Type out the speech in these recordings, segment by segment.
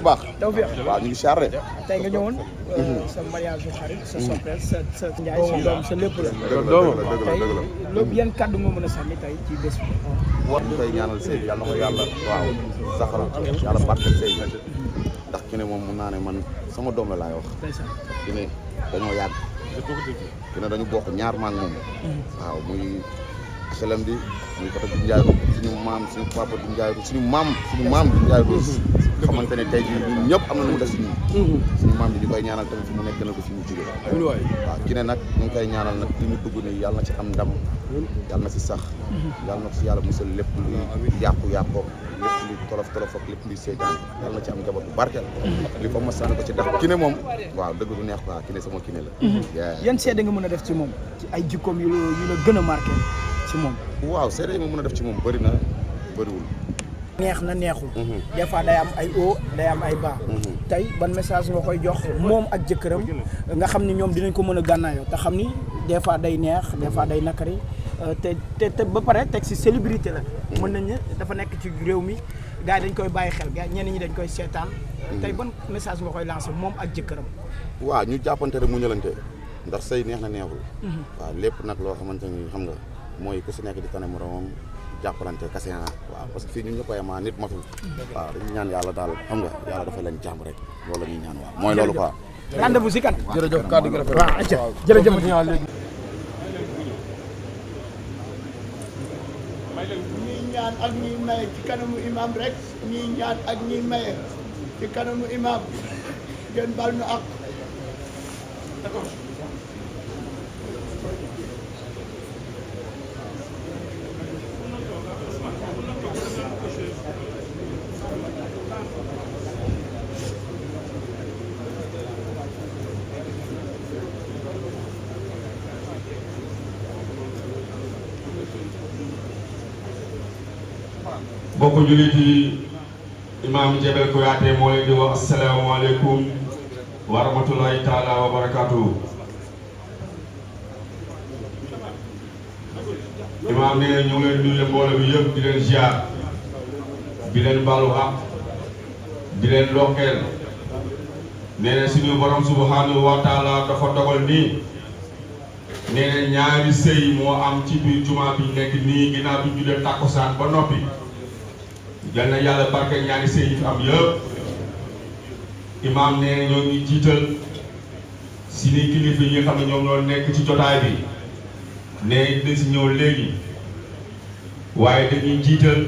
baax. tawfeex waaw ñu ngi siyaar de. tey nga ñëwoon. sa mariage su xarit sa soppeel sa njaay sa doom sa lépp la. dëgg la loolu yan kàddu nga mën a sànni tey ci bés bi. ñu koy ñaanal sëy yàlla na ko yàlla waaw saxal yàlla barkeel sëy ndax ki ne moom mun naa ne man sama doom la laay wax. ki ne dañoo yàgg. ki ne dañu bokk ñaar maag moom. waaw muy xelam bi muy côté bi Ndiaye Rose suñu maam suñu papa bi Ndiaye Rose suñu maam bi Ndiaye Rose xamante ne tey jii ñun ñëpp am na lu mu def si ñun. suñu maam bi ñu koy ñaanal tamit fi mu nekk gënal ko fi mu jógee. waaw ki ne nag ñu ngi koy ñaanal nag li ñu dugg nii yàlla na ci am ndam yàlla na si sax yàlla na ko si yàlla musal lépp luy yàqu-yàqoo lépp luy tolof ak lépp luy seetaan yàlla na ci am njaboot bu barkeel li fa ma sànni ko ci ndax ki ne moom waaw dëgg du neex quoi ki ne sama ki ne la. yan seede nga mën a def ci moom ci ay jikkoom yu la gën a marqué ci moom. waaw seede yi ma mën a def ci moom bëri na bëriwul. neex na neexul. des fois day am ay haut day am ay bas. tey ban message nga koy jox moom ak jëkkëram nga xam ni ñoom dinañ ko mën a gànnaayoo te xam ni des fois day neex des fois day nakari te ba pare teg si célébrité la. mën nañ ne dafa nekk ci réew mi gars yi dañ koy bàyyi xel gars ñenn ñi dañ koy seetaan. tey ban message nga koy lancé moom ak jëkkëram. waaw ñu jàppante rek mu ñëlante ndax sëy neex na neexul. waaw lépp nag loo xamante ni xam nga mooy ku si nekk di tane moromam jàppalante kase waaw parce que fii ñun ñëpp a yem nit matul. waaw dañu ñaan yàlla daal xam nga yàlla dafa leen jàmm rek loolu la ñuy ñaan waaw mooy loolu quoi. rendez-vous si kan. jërëjëf kàddu gi rafet waaw ayca jërëjëf. ñii ñaan ak ñiy maye ci kanamu imam rek ñii ñaan ak ñiy maye ci kanamu imam ngeen bal nu ak. bokk jullit yi imaam Jabel Kouyaté moo leen di wax asalaamaaleykum wa rahmatulahi taala wa barakaatu. imaam nee na ñu ngi leen nuyu mbooloo bi yëpp di leen ziar di leen baalu àq di leen ndokkeel nee na suñu borom subhanahu wa taala dafa dogal nii nee na ñaari sëy moo am ci biir jumaa bi nekk nii ginnaaw bi ñu julee tàkkusaan ba noppi. yal na yàlla barke ñaari sëy yi fi am yëpp imaam nee ñoo ngi jiital suñuy kilifa yi nga xam ne ñoom ñoo nekk ci jotaay bi nee dinañ si ñëw léegi waaye dañuy jiital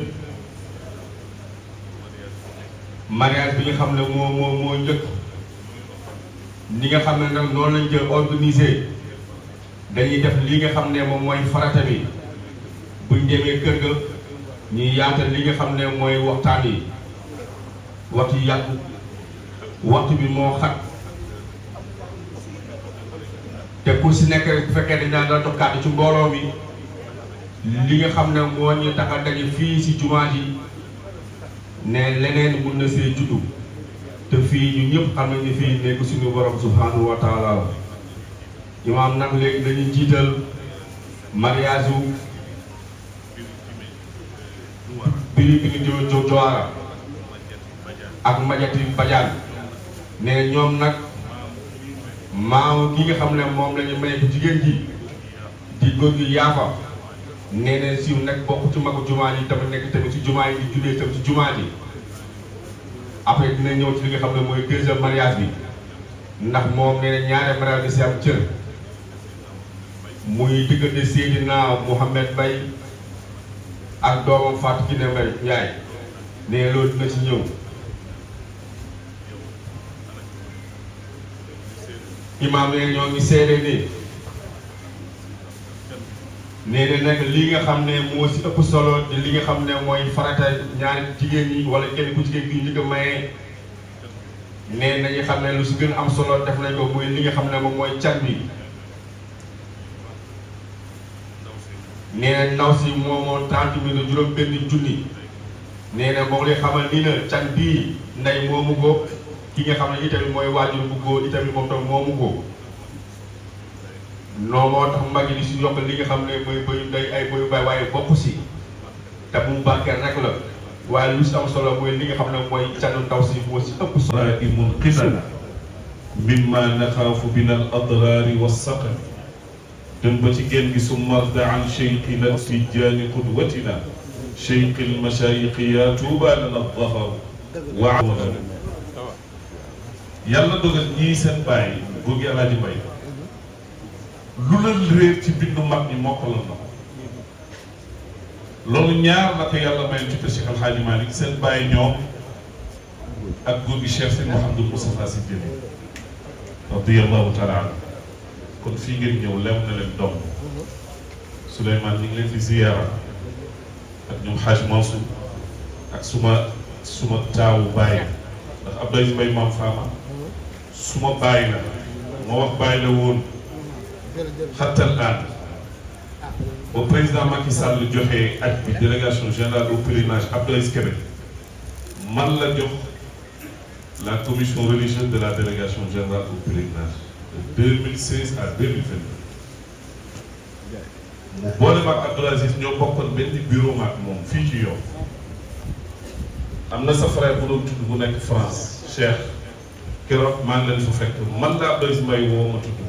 mariage bi nga xam ne moo njëkk ni nga xam ne nag noonu lañ jël organisé dañuy def li nga xam ne moom mooy farata bi buñ demee kër ga ñuy yaatal li nga xam ne mooy waxtaan yi waxtu yàgg waxtu bi moo xat te pour si nekk bu fekkee dañ daan doon jox kàddu ci mbooloo mi li nga xam ne moo ñu tax a daje fii si jumaa ji ne leneen mun na see juddu te fii ñu ñëpp xam nañu fii nekk suñu borom subhanahu wa taala imaam nag léegi dañuy jiital mariage wu Bili Joara ak Madiati Badiane ne ñoom nag maamu ki nga xam ne moom la ñu may ko jigéen ji di góor gi yaafa nee na siiw nag bokk ci magu jumaa ji tamit nekk tamit ci jumaa yi di jullee tamit ci jumaa ji après dina ñëw ci li nga xam ne mooy deuxième mariage bi ndax moom nee na ñaare mariage bi si am cër muy diggante Seydina Mouhamed Mbaye ak doomam Fatou Kiné Mbaye Ndiaye nee loolu dina ci ñëw imaam nee ñoo ngi seede ni nee na nag li nga xam ne moo si ëpp solo di li nga xam ne mooy farata ñaari jigéen ñi wala kenn ku jigéen ki ñu ko mayee nee nañu xam ne lu si gën a am solo def nañ ko muy li nga xam ne moom mooy can bi nee na ndaw si moomoon 30 000 juróom benn junni nee na moom lay xamal ni na can bii nday moomu ko ki nga xam ne itamit mooy waajur bu góor itamit moom tam moomu ko non moo tax mag yi di si yokk li nga xam ne mooy bayu ndey ay bayu baay waaye bokk si te bu mu barkeel rek la waaye lu si am solo mooy li nga xam ne mooy canu taw si moo si ëpp solo. munqidana mimma naxaafu min al adraari wassaqam dem ba ci génn gi summa arda an cheikhina tijjaani qudwatina cheikh al mashaayixi yaa tuuba lana dafar wa yàlla dogal ñii seen bàyyi góor gi Alaaji Mbay lu la réer ci bindu mag ñi mokkaloon na ko loolu ñaar la ko yàlla mayoon ci kër Cheikh Al Hadji Malick seen bàyyi ñoom ak góor gi Cheikh Seydi Mouhamadou Moustapha Sy Djamil radiyallahu taala anhu kon fii ngeen ñëw lew na leen doom Souleymane ñu ngi leen di ziyaara ak ñoom Hadj Mansour ak suma taawu bàyyi ndax Abdoulaye Mbaye Maam Fama suma bàyyi la ma wax bàyyi la woon xattal aan ba président Macky Sall joxe aj bi délégation générale au pèlerinage Abdoulaye Kébé man la jox la commission religieuse de la délégation générale au pèlerinage de 2016 à 2022 mu boole maag Abdoul Aziz ñoo bokkoon benn bureau maag moom fii ci yow am na sa frère bu doon tudd bu nekk France Cheikh keroog maa ngi leen fa fekk man la Abdoul Aziz Mbaye woo ma tudd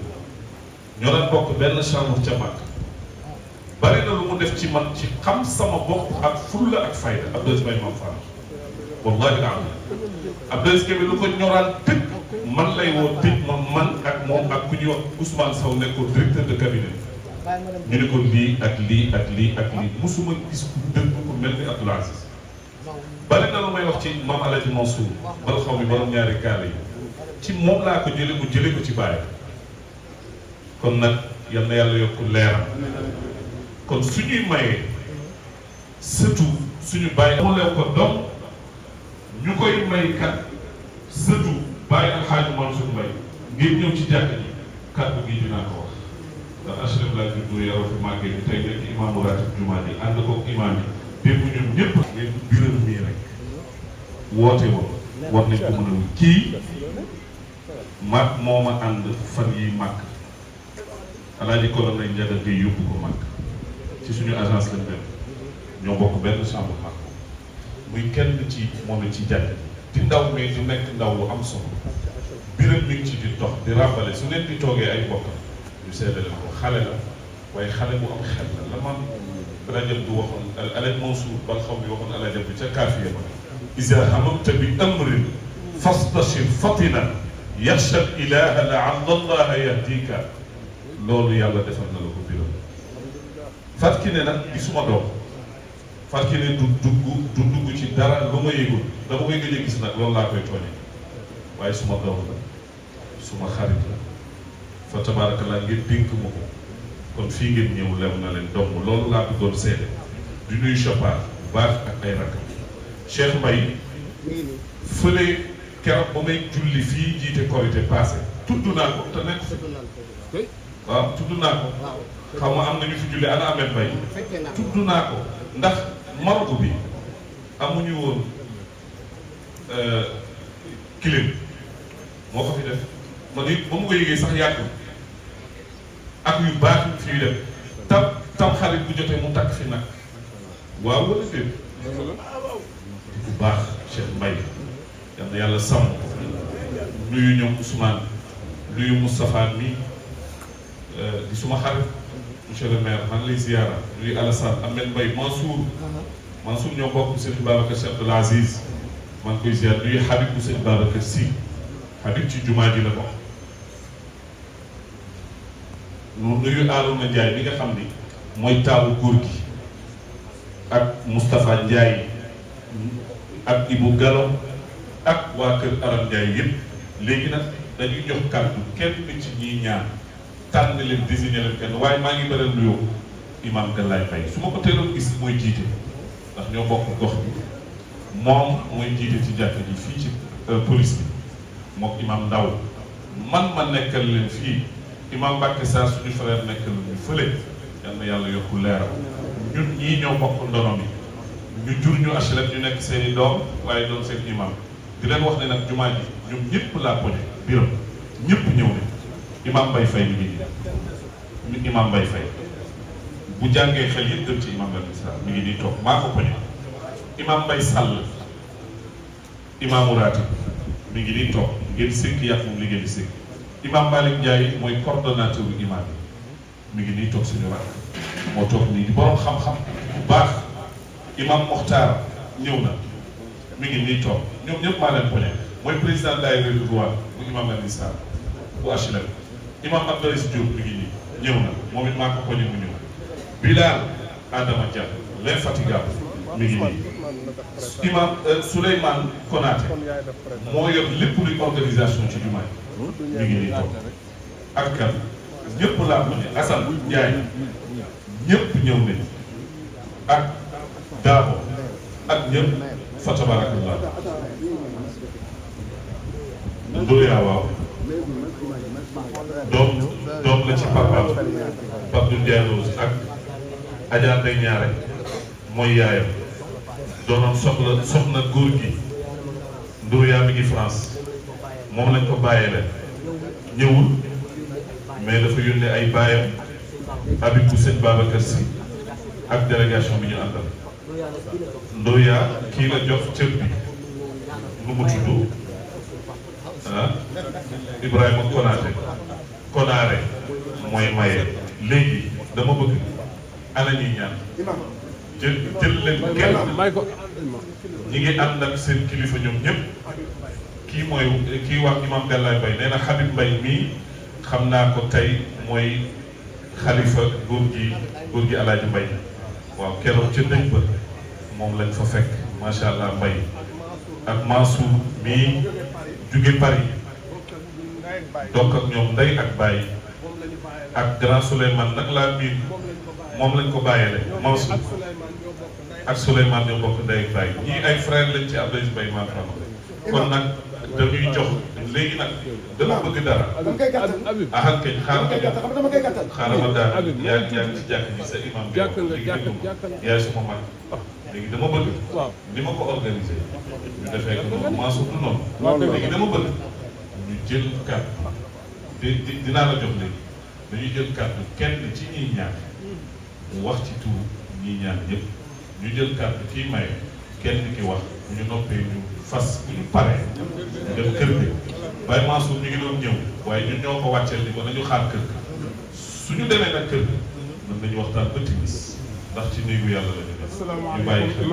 ñoo daan bokk benn chambre ca mag bari na lu mu def ci man ci xam sama bopp ak fulla ak fayda Abdoul Aziz Mbaye Maam Fama wallahi am Abdoul Aziz Kébé lu ko ñoraan tëgg man lay woo tëj ma man ak moom ak ku ñuy wax Ousmane Sow nekkoon directeur de cabinet ñu ne ko lii ak lii ak lii ak lii musuma gis ku dëgg ko mel ni Abdoul Aziz bari na lu may wax ci Mame Alhaji Mansour bal xaw mi borom ñaari kaala yi ci moom laa ko jële mu jële ko ci bàyyi kon nag yal na yàlla yokk leeram kon suñuy mayee surtout suñu bàyyi mu lew ko doom ñu koy may kat surtout bàyyi Alxaaji Mansour Mbaye ngir ñëw ci jàkk ji kàddu gi dinaa ko wax ndax HLM laa juddu yaroo fi màggee bi tey nekk imaamu ratib jumaa ji ànd koog imaam yi démb ñun ñëpp ngeen biral mii rek woote woon war nañ ko mën a kii mag moo ma ànd fan yi màgg Alaaji Kola lay njagal di yóbbu ko màgg ci suñu agence lañ dem ñoo bokk benn chambre màgg muy kenn ci moom ci jàkk di ndaw mais di nekk ndaw lu am solo biral mi ngi ci di dox di ràbbale su leen di toogee ay bokkam ñu seedale ko xale la waaye xale bu am xel la man rajab du waxoon Alaaji Mansour bal xaw mi waxoon Alaaji bi ca kaafiya ba iza hamamta bi amrin fastashir fatina yaxsha al ilaha laalla allaha yahdika loolu yàlla defal na la ko biral Fatou Kiné nag di suma doom Fatou Kiné du dugg ci dara lu ma yëgul dama koy gëj a gis nag loolu laa koy tooñee waaye suma doom la suma xarit la fa tabarakallah ngeen dénk ma ko kon fii ngeen ñëw lew na leen dong loolu laa bëggoon seede du nuyu Chopard bu baax ak ay rakam Cheikh Mbaye fële keroog ba may julli fii jiite korité passé tudd naa ko te nekk waaw tudd naa ko xaw ma am na ñu fi julli ana Ahmed Mbaye tudd naa ko ndax Maroc bi amuñu woon clim moo ko fi def ma ni ba mu ko yëgee sax yàggul ak yu baax yu fi def tam xarit bu jotee mu takk fi nag waaw wala déet bu baax Cheikh Mbaye yal na yàlla sàmm nuyu ñoom Ousmane nuyu Moustapha mi di suma xarit monsieur le maire maa ngi lay ziyaara nuyu Alassane Ahmed Mbaye Mansour ñoo bokk Serigne Babacar Sy Abdoul Aziz maa ngi koy ziyaara nuyu Habib bu Serigne Babacar Sy Habib ci jumaa ji la bokk nuyu Arouna Ndiaye bi nga xam ni mooy taawu góor gi ak Moustapha Ndiaye ak Ibou Gallo ak waa kër Aram Ndiaye yëpp léegi nag dañuy jox kàddu kenn ci ñiy ñaan tànn leen désigné leen kenn waaye maa ngi bëri nuyoo imam Galaye Faye su ma ko teeloon gis mooy jiite ndax ñoo bokk gox bi moom mooy jiite ci jàkk ji fii ci police bi mook imam Ndaw man ma nekkal leen fii imam Mbacke Sarr suñu frère nekkal ñu fële yal na yàlla yokku leeram ñun ñii ñoo bokk ndono mi ñu jur ñu HLM ñu nekk seen i doom waaye doon seen imam di leen wax ne nag jumaa ji ñoom ñëpp laa poñe biram ñëpp ñëw ne imam Mbaye Faye mi ngi nii imam Mbaye Faye bu jàngee xel yëpp dem ci imam Mbacke Sarr mi ngi nii toog maa ko poñe imam Mbaye Sall imaamu ratib mi ngi nii toog ngeen sëkk yàq moom li ngeen di sëkk imam Malick Ndiaye mooy coordonnateur imam yi mi ngi nii toog suñu rakk moo toog nii di borom xam-xam bu baax imam Mokhtar ñëw na mi ngi nii toog ñoom ñëpp maa leen poñe mooy président daayira Ridwaan bu imam Alioune Sarr bu HLM imam Abdoulaye Diop mi ngi nii ñëw na moom it maa ko poñe mu ñëw Bilal Adama Dia l'infatigable mi ngi nii imam Souleymane Konaté moo yor lépp luy organisation ci jumaa yi mi ngi nii toog ak kan ñëpp laa ko ne Assane Ndiaye ñëpp ñëw nañ ak Daabo ak ñëpp fa tabarakallah Ndoya waaw doom la ci papaam Pape Ndiaye Rose ak Adja Ndeye Ñaare mooy yaayam doonoon soxna góor gi Ndoya mi ngi France moom lañ ko bàyyee leen ñëwul mais dafa yónnee ay baayam Habib bu sëñ Babacar Sy ak délégation bi ñu àndal Ndoya kii la jox cër bi nu mu tudd Ibrahima Konaare mooy maye léegi dama bëgg ana ñuy ñaan jël leen kenn ñi ngi ànd ak seen kilifa ñoom ñëpp kii wax imam Galaye Mbaye nee na Habib Mbaye mii xam naa ko tey mooy xalifa góor gi Alaaji Mbaye waaw keroog ca dëj ba moom lañ fa fekk macha allah Mbaye ak Mansour mii jóge Paris donc ak ñoom ndey ak Baye ak grand Souleymane nag laa miin moom lañ ko bàyyee Mansour ak Souleymane ñoo bokk ndey ak Baye ñii ay frère lañ ci Abdoulaye Mbaye maa xam kon nag dañuy jox léegi nag dama bëgg dara ah kay xaaral ma daal yaa ngi ci jàkk ji sa imam bi léegi yaay suma mag léegi dama bëgg ni ma ko organisé ñu defee ko noonu Mansour du noonu léegi dama bëgg ñu jël kàddu dinaa la jox léegi dañuy jël kàddu kenn ci ñiy ñaan mu wax ci tur ñiy ñaan ñëpp ñu jël kàddu kii maye kenn ki wax bu ñu noppee ñu fas bu ñu paree ñu dem kër gi Baye Mansour ñu ngi doon ñëw waaye ñun ñoo ko wàcceel ni ko nañu xaar kër gi suñu demee nag kër gi mën nañu waxtaan ba timis ndax ci néegu yàlla la ñu def ñu bàyyi xel